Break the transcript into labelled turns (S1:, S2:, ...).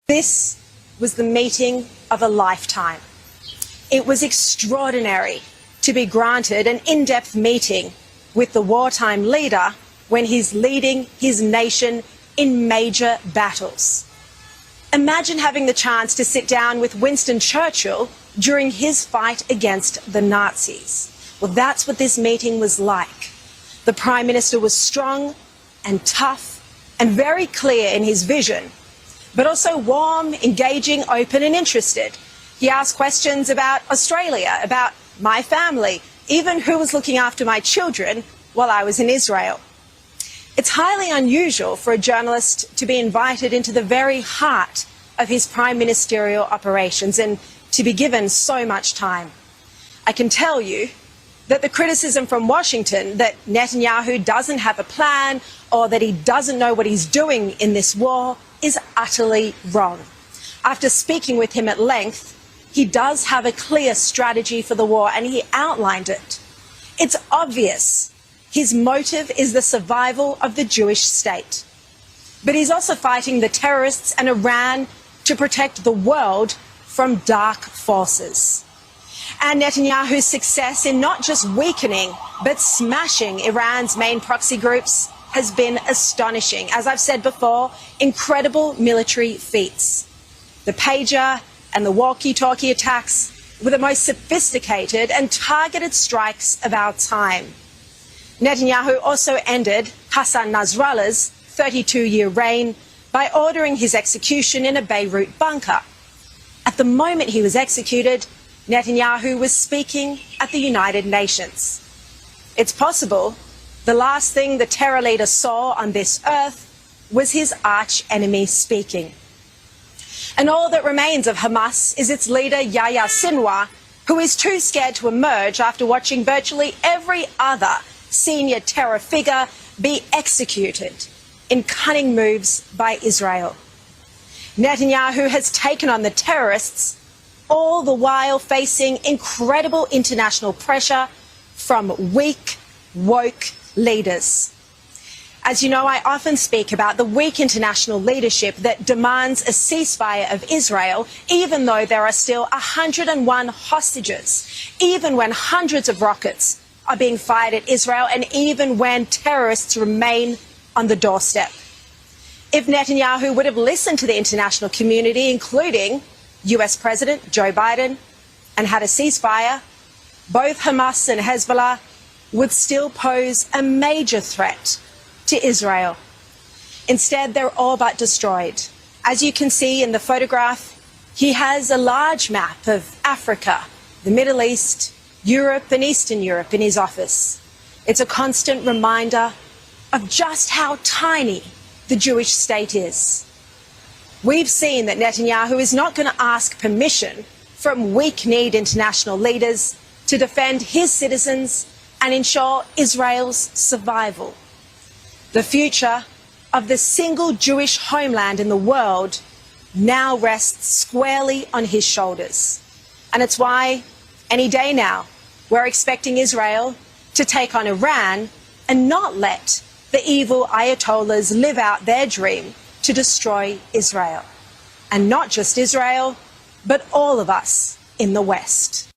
S1: This was the meeting of a lifetime. It was extraordinary to be granted an in-depth meeting with the wartime leader when he's leading his nation in major battles. Imagine having the chance to sit down with Winston Churchill during his fight against the Nazis. Well, that's what this meeting was like. The Prime Minister was strong and tough and very clear in his vision, but also warm, engaging, open and interested. He asked questions about Australia, about my family, even who was looking after my children while I was in Israel. It's highly unusual for a journalist to be invited into the very heart of his prime ministerial operations and to be given so much time. I can tell you that the criticism from Washington that Netanyahu doesn't have a plan or that he doesn't know what he's doing in this war is utterly wrong. After speaking with him at length, he does have a clear strategy for the war and he outlined it. It's obvious his motive is the survival of the Jewish state. But he's also fighting the terrorists and Iran to protect the world from dark forces. And Netanyahu's success in not just weakening, but smashing Iran's main proxy groups has been astonishing. As I've said before, incredible military feats. The pager and the walkie-talkie attacks were the most sophisticated and targeted strikes of our time. Netanyahu also ended Hassan Nasrallah's 32-year reign by ordering his execution in a Beirut bunker. At the moment he was executed, Netanyahu was speaking at the United Nations. It's possible the last thing the terror leader saw on this earth was his arch-enemy speaking. And all that remains of Hamas is its leader Yahya Sinwar, who is too scared to emerge after watching virtually every other senior terror figure be executed in cunning moves by Israel. Netanyahu has taken on the terrorists, all the while facing incredible international pressure from weak, woke leaders. As you know, I often speak about the weak international leadership that demands a ceasefire of Israel, even though there are still 101 hostages, even when hundreds of rockets are being fired at Israel, and even when terrorists remain on the doorstep. If Netanyahu would have listened to the international community, including US President Joe Biden, and had a ceasefire, both Hamas and Hezbollah would still pose a major threat to Israel. Instead, they're all but destroyed. As you can see in the photograph, he has a large map of Africa, the Middle East, Europe and Eastern Europe in his office. It's a constant reminder of just how tiny the Jewish state is. We've seen that Netanyahu is not going to ask permission from weak-kneed international leaders to defend his citizens and ensure Israel's survival. The future of the single Jewish homeland in the world now rests squarely on his shoulders. And it's why, any day now, we're expecting Israel to take on Iran and not let the evil Ayatollahs live out their dream to destroy Israel. And not just Israel, but all of us in the West.